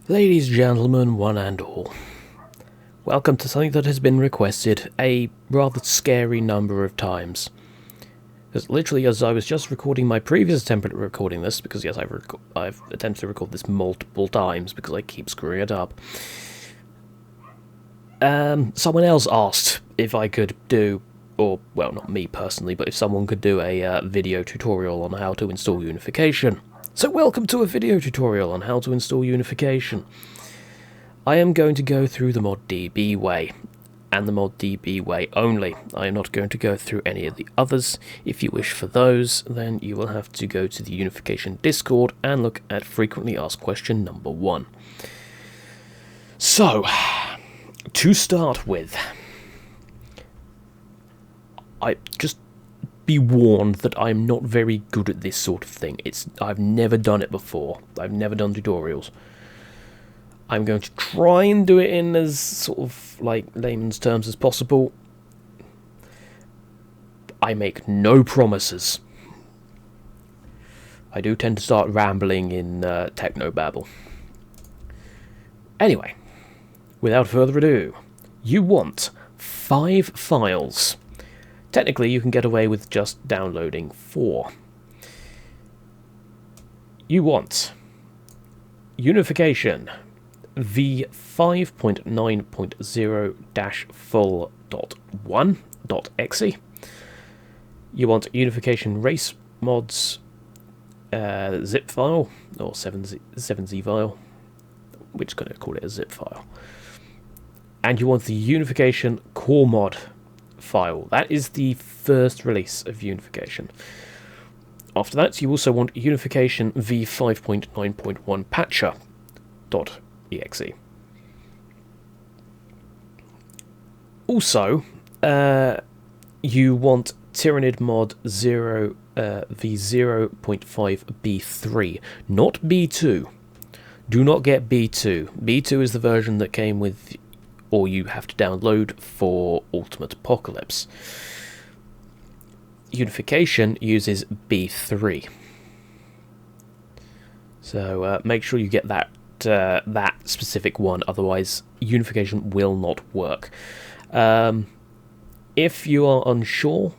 Ladies, gentlemen, one and all, welcome to something that has been requested a rather scary number of times. Because literally, as I was just recording my previous attempt at recording this, because yes, I've attempted to record this multiple times because I keep screwing it up, someone else asked if I could do, or, well, not me personally, but if someone could do a video tutorial on how to install Unification. So welcome to a video tutorial on how to install Unification. I am going to go through the ModDB way, and the ModDB way only. I am not going to go through any of the others. If you wish for those, then you will have to go to the Unification Discord and look at frequently asked question number 1. So, to start with, just be warned that I'm not very good at this sort of thing. I've never done it before. I've never done tutorials. I'm going to try and do it in as sort of like layman's terms as possible. I make no promises. I do tend to start rambling in technobabble. Anyway, without further ado, you want 5 files. Technically, you can get away with just downloading 4. You want Unification V5.9.0-full.1.exe. You want Unification Race Mods zip file, or 7z file. We're just going to call it a zip file. And you want the Unification Core Mod file. That is the first release of Unification. After that, you also want Unification V5.9.1 patcher.exe. Also, you want Tyranid Mod 0 v0.5b3, not b2. Do not get b2. b2 is the version that came with, or you have to download for Ultimate Apocalypse. Unification uses B3. So make sure you get that specific one, otherwise Unification will not work. If you are unsure,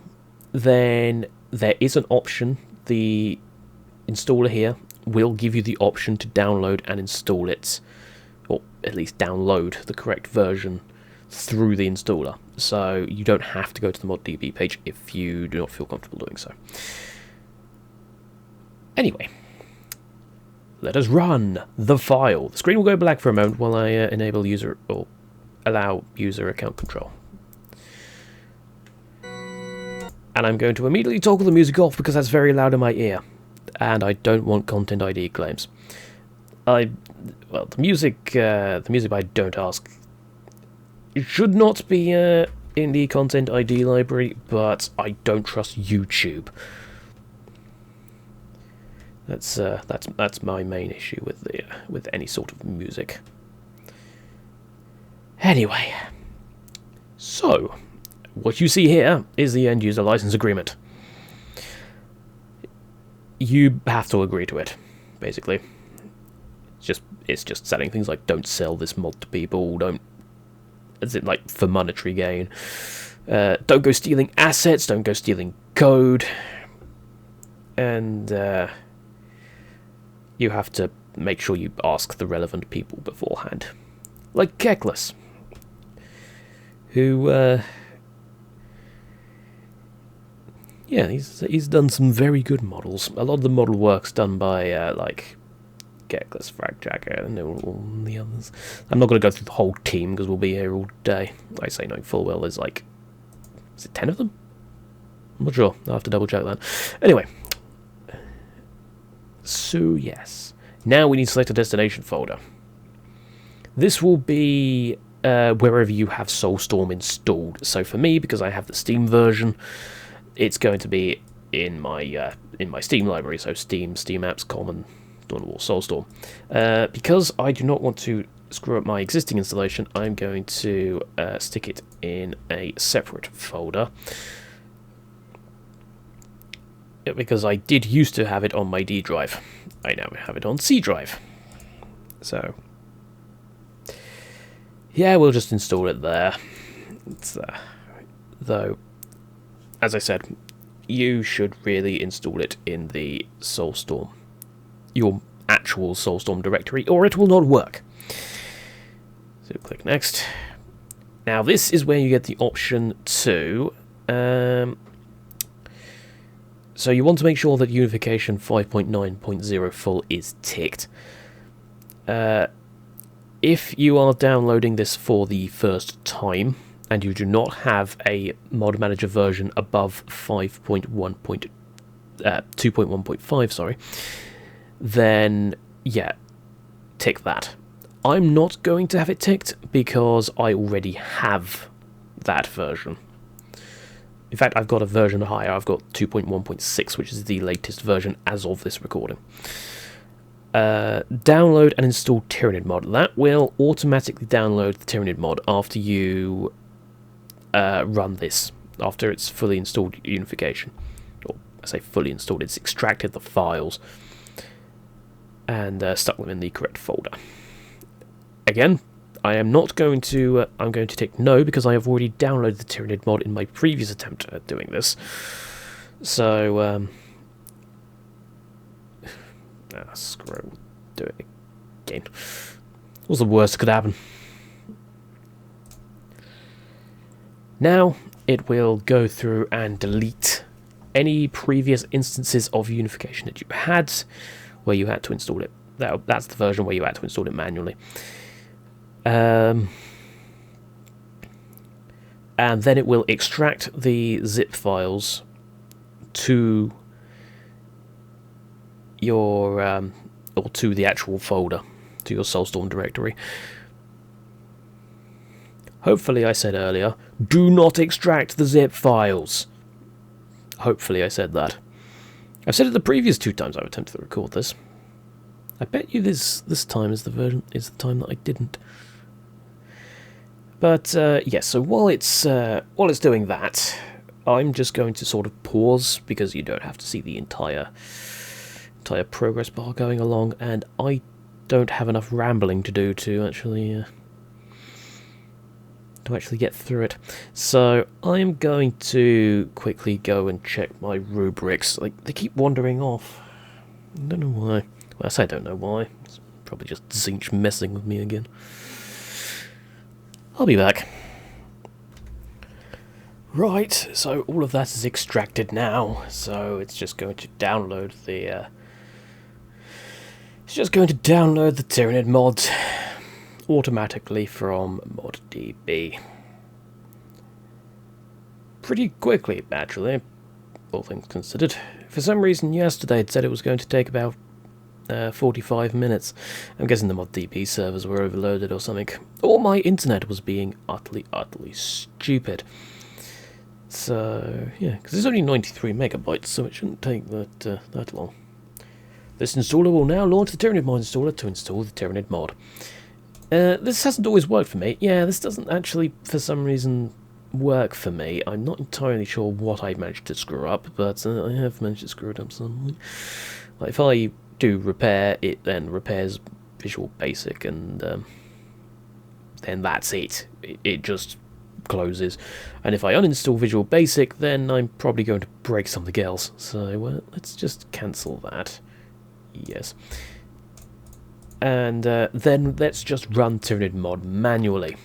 then there is an option. The installer here will give you the option to download and install it, or at least download the correct version through the installer. So you don't have to go to the ModDB page if you do not feel comfortable doing so. Anyway, let us run the file. The screen will go black for a moment while I enable user, or allow user account control. And I'm going to immediately toggle the music off because that's very loud in my ear, and I don't want content ID claims. The music by Don't Ask, it should not be in the content ID library, but I don't trust YouTube. That's my main issue with any sort of music. Anyway, so what you see here is the end user license agreement. You have to agree to it, basically. It's just saying things like don't sell this mod to people, for monetary gain, don't go stealing assets, don't go stealing code, and you have to make sure you ask the relevant people beforehand. Like Keklis, who, he's done some very good models. A lot of the model work's done by, Keklis, Fragjacker, and all the others. I'm not going to go through the whole team because we'll be here all day. I say knowing full well there's is it 10 of them? I'm not sure. I'll have to double check that. Anyway. So, yes. Now we need to select a destination folder. This will be wherever you have Soulstorm installed. So for me, because I have the Steam version, it's going to be in my Steam library. So Steam Apps, Common, Dawn of War, Soulstorm. Because I do not want to screw up my existing installation, I'm going to stick it in a separate folder. Because I did used to have it on my D drive. I now have it on C drive. So, Yeah, we'll just install it there. Though, as I said, you should really install it in the Soulstorm, your actual Soulstorm directory, or it will not work. So click next. Now this is where you get the option to... so you want to make sure that Unification 5.9.0 full is ticked. If you are downloading this for the first time, and you do not have a mod manager version above 2.1.5, sorry, then yeah, tick that. I'm not going to have it ticked because I already have that version. In fact, I've got a version higher. I've got 2.1.6, which is the latest version as of this recording. Download and install Tyranid Mod. That will automatically download the Tyranid Mod after you run this, after it's fully installed Unification. Or I say fully installed, it's extracted the files and stuck them in the correct folder. Again, I am not going to, I'm going to tick no because I have already downloaded the Tyranid Mod in my previous attempt at doing this. So, screw, do it again. What's the worst that could happen? Now, it will go through and delete any previous instances of Unification that you had, where you had to install it. That's the version where you had to install it manually. And then it will extract the zip files to your or to the actual folder, to your Soulstorm directory. Hopefully, I said earlier, do not extract the zip files. Hopefully I said that. I've said it the previous 2 times I've attempted to record this. I bet you this time is the time that I didn't. But yes, so while it's doing that, I'm just going to sort of pause because you don't have to see the entire progress bar going along, and I don't have enough rambling to do to actually get through it. So I'm going to quickly go and check my rubrics. Like, they keep wandering off. I don't know why. Well, I say I don't know why. It's probably just Zinch messing with me again. I'll be back. Right, so all of that is extracted now, so it's just going to download the Tyranid mod automatically from ModDB. Pretty quickly, actually, all things considered. For some reason yesterday it said it was going to take about 45 minutes. I'm guessing the ModDB servers were overloaded or something. Or my internet was being utterly stupid. So, yeah, because it's only 93 megabytes, so it shouldn't take that long. This installer will now launch the Tyranid Mod installer to install the Tyranid Mod. This hasn't always worked for me. Yeah, this doesn't actually, for some reason, work for me. I'm not entirely sure what I managed to screw up, but I have managed to screw it up somewhere. Like, if I do repair, it then repairs Visual Basic, and then that's it. It just closes. And if I uninstall Visual Basic, then I'm probably going to break something else. So let's just cancel that. Yes. And then let's just run Tyranid Mod manually.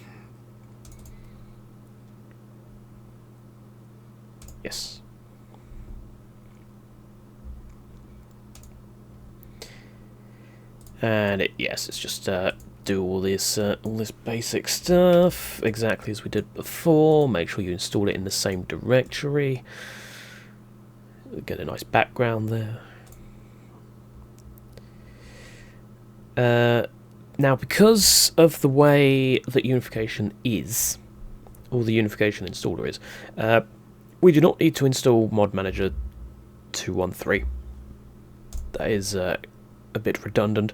Yes. And yes, it's just do all this basic stuff exactly as we did before. Make sure you install it in the same directory. Get a nice background there. Now, because of the way that Unification is, or the Unification installer is, we do not need to install Mod Manager 2.1.3. That is a bit redundant.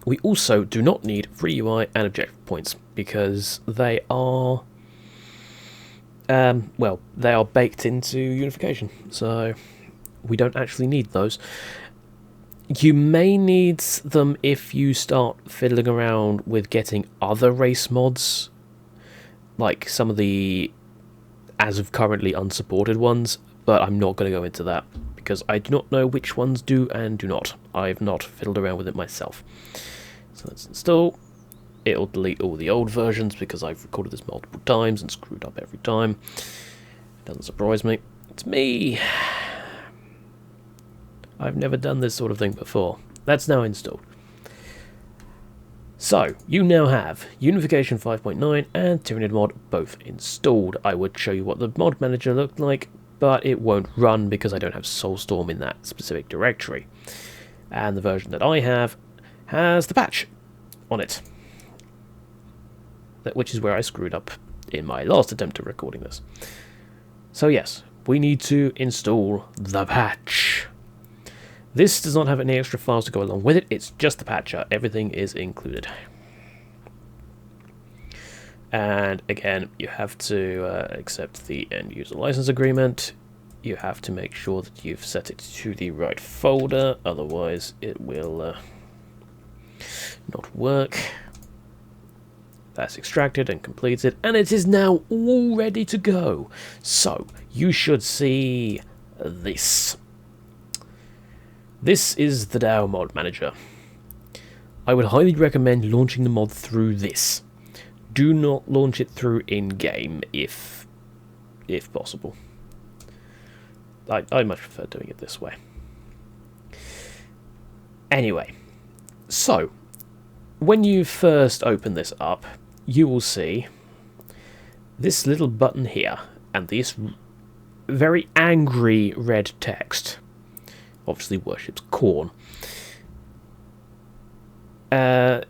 We also do not need FreeUI and objective points because they are, well, they are baked into Unification, so we don't actually need those. You may need them if you start fiddling around with getting other race mods, like some of the as of currently unsupported ones, but I'm not going to go into that because I do not know which ones do and do not. I've not fiddled around with it myself. So let's install. It'll delete all the old versions because I've recorded this multiple times and screwed up every time. It doesn't surprise me. It's me! I've never done this sort of thing before. That's now installed. So, you now have Unification 5.9 and Tyranid Mod both installed. I would show you what the mod manager looked like, but it won't run because I don't have Soulstorm in that specific directory. And the version that I have has the patch on it, which is where I screwed up in my last attempt at recording this. So yes, we need to install the patch. This does not have any extra files to go along with it, it's just the patcher, everything is included. And again, you have to accept the end user license agreement. You have to make sure that you've set it to the right folder, otherwise it will not work. That's extracted and completed, and it is now all ready to go. So, you should see this. This is the DAO mod manager. I would highly recommend launching the mod through this. Do not launch it through in-game if possible. I much prefer doing it this way. Anyway, so when you first open this up, you will see this little button here and this very angry red text. Obviously worships corn.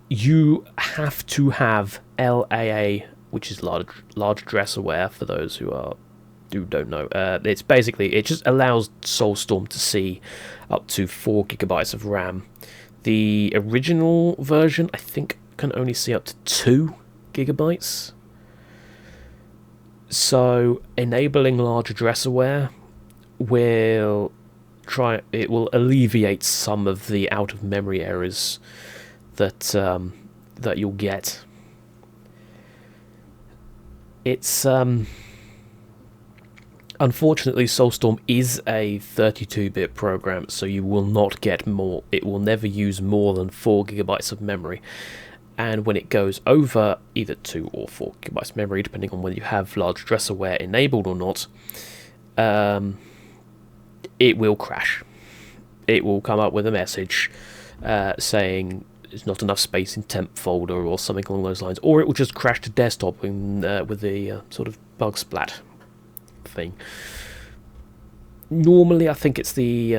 You have to have LAA, which is large address aware for those who don't know. It's basically, it just allows Soulstorm to see up to 4 GB of RAM. The original version, I think, can only see up to 2 GB. So enabling large address aware will alleviate some of the out of memory errors that you'll get. It's unfortunately, Soulstorm is a 32-bit program, so you will not get more. It will never use more than 4 GB of memory, and when it goes over either 2 or 4 GB of memory, depending on whether you have large address aware enabled or not, it will crash. It will come up with a message saying there's not enough space in temp folder or something along those lines, or it will just crash to desktop with the sort of bug splat thing. Normally, I think it's the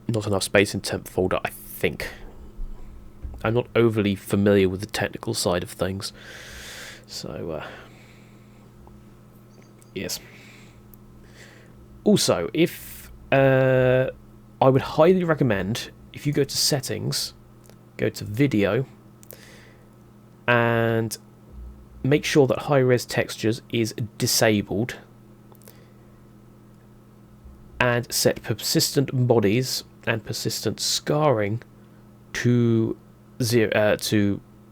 not enough space in temp folder. I think I'm not overly familiar with the technical side of things, so yes. Also, if I would highly recommend, if you go to settings, go to video, and make sure that high-res textures is disabled, and set persistent bodies and persistent scarring to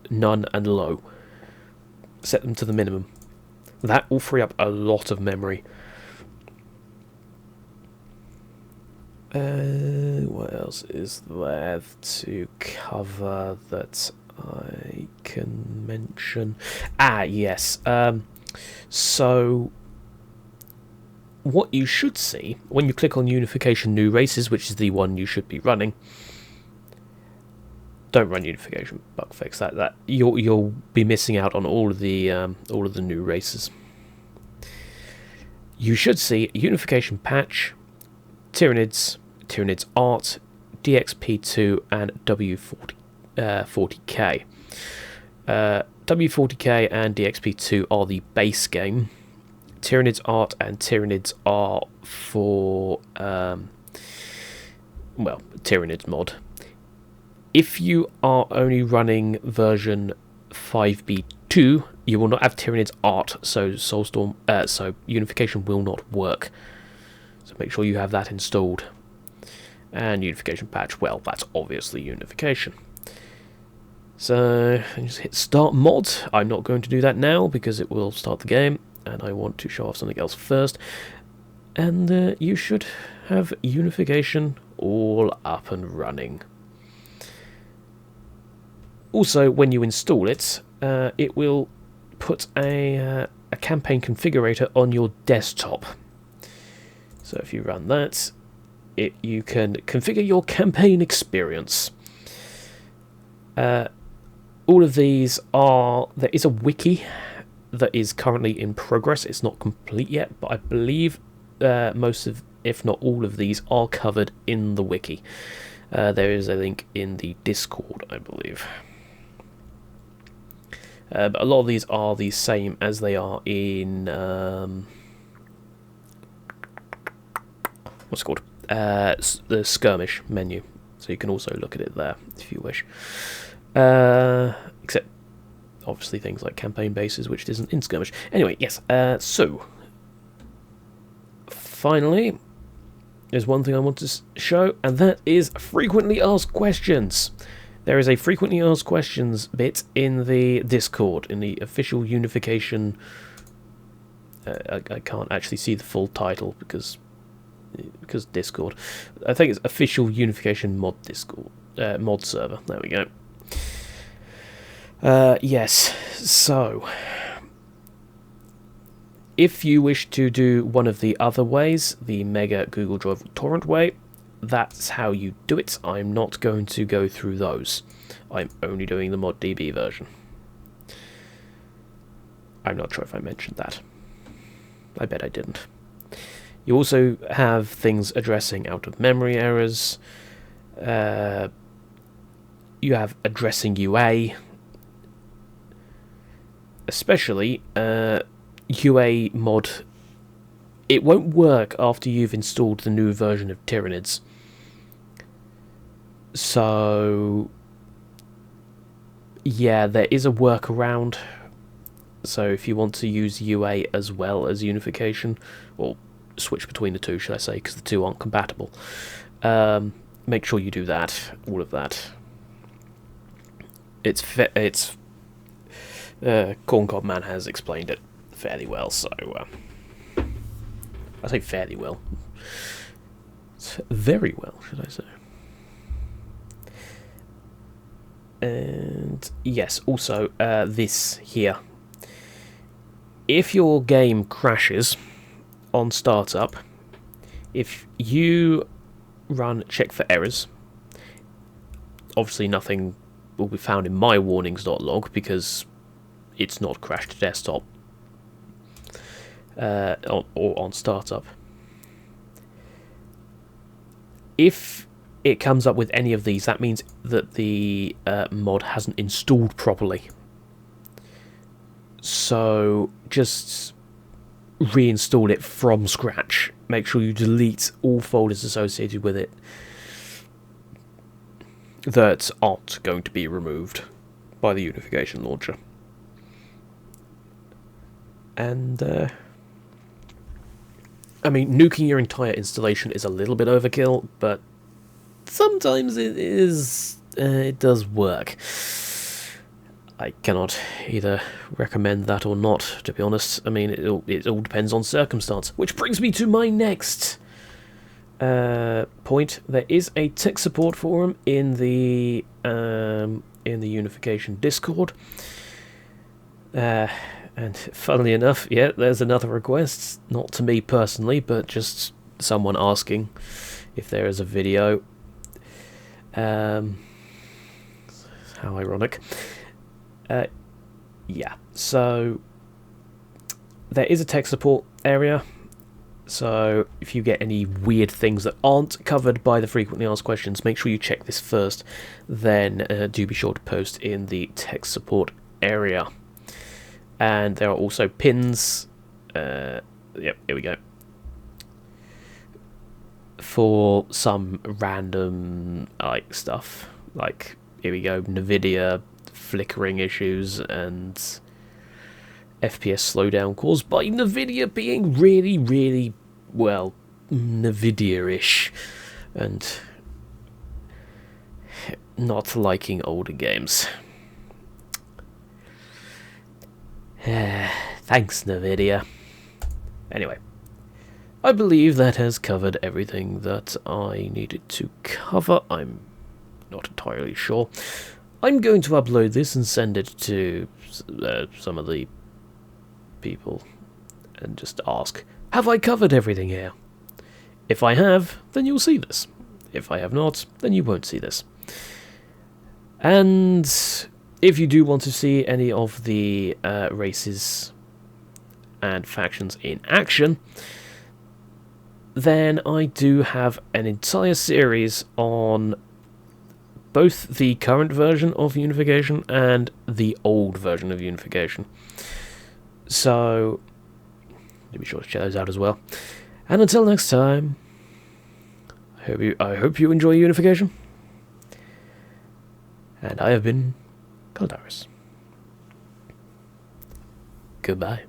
none and low. Set them to the minimum. That will free up a lot of memory. What else is there to cover that I can mention? Yes. So what you should see when you click on Unification New Races, which is the one you should be running, don't run Unification bug fix. That you'll be missing out on all of the new races. You should see Unification patch, Tyranids Art, DXP2, and W40K. W40K and DXP2 are the base game. Tyranids Art and Tyranids are for Tyranid Mod. If you are only running version 5B2, you will not have Tyranid Art, so Unification will not work. So make sure you have that installed. And unification patch, well, that's obviously unification. So, I just hit start mod. I'm not going to do that now because it will start the game, and I want to show off something else first. And you should have unification all up and running. Also, when you install it, it will put a campaign configurator on your desktop. So if you run that, you can configure your campaign experience. All of these are... There is a wiki that is currently in progress. It's not complete yet, but I believe most of, if not all of these, are covered in the wiki. There is a link in the Discord, I believe. But a lot of these are the same as they are in... what's it called? The skirmish menu. So you can also look at it there, if you wish. Except, obviously, things like campaign bases, which isn't in skirmish. Anyway, yes, so... Finally, there's one thing I want to show, and that is frequently asked questions. There is a frequently asked questions bit in the Discord, in the official unification... I can't actually see the full title because Discord. I think it's official unification mod Discord mod server. There we go. Yes, so if you wish to do one of the other ways, the Mega Google Drive Torrent way, that's how you do it. I'm not going to go through those. I'm only doing the ModDB version. I'm not sure if I mentioned that. I bet I didn't. You also have things addressing out-of-memory errors. You have addressing UA. Especially UA mod. It won't work after you've installed the new version of Tyranids. So, yeah, there is a workaround. So if you want to use UA as well as unification, or switch between the two, should I say, because the two aren't compatible, make sure you do that, all of that. Corncob Man has explained it fairly well, so I say fairly well. It's very well, should I say. And yes, also this here. If your game crashes on startup, if you run check for errors, obviously nothing will be found in my warnings.log because it's not crashed to desktop or on startup. If it comes up with any of these, that means that the mod hasn't installed properly. So just reinstall it from scratch. Make sure you delete all folders associated with it that aren't going to be removed by the unification launcher. And I mean, nuking your entire installation is a little bit overkill, but sometimes it is. It does work. I cannot either recommend that or not, to be honest. I mean, it all depends on circumstance. Which brings me to my next point. There is a tech support forum in the unification Discord. And funnily enough, yeah, there's another request. Not to me personally, but just someone asking if there is a video. How ironic. Yeah, so there is a tech support area. So if you get any weird things that aren't covered by the frequently asked questions, make sure you check this first. Then do be sure to post in the tech support area. And there are also pins. Yep, here we go. For some random stuff, like here we go, NVIDIA flickering issues and FPS slowdown caused by NVIDIA being really, really, well, NVIDIA-ish. And not liking older games. Thanks, NVIDIA. Anyway, I believe that has covered everything that I needed to cover. I'm not entirely sure. I'm going to upload this and send it to some of the people and just ask, have I covered everything here? If I have, then you'll see this. If I have not, then you won't see this. And if you do want to see any of the races and factions in action, then I do have an entire series on both the current version of Unification and the old version of Unification. So, be sure to check those out as well. And until next time, I hope you enjoy Unification. And I have been Caldaris. Goodbye.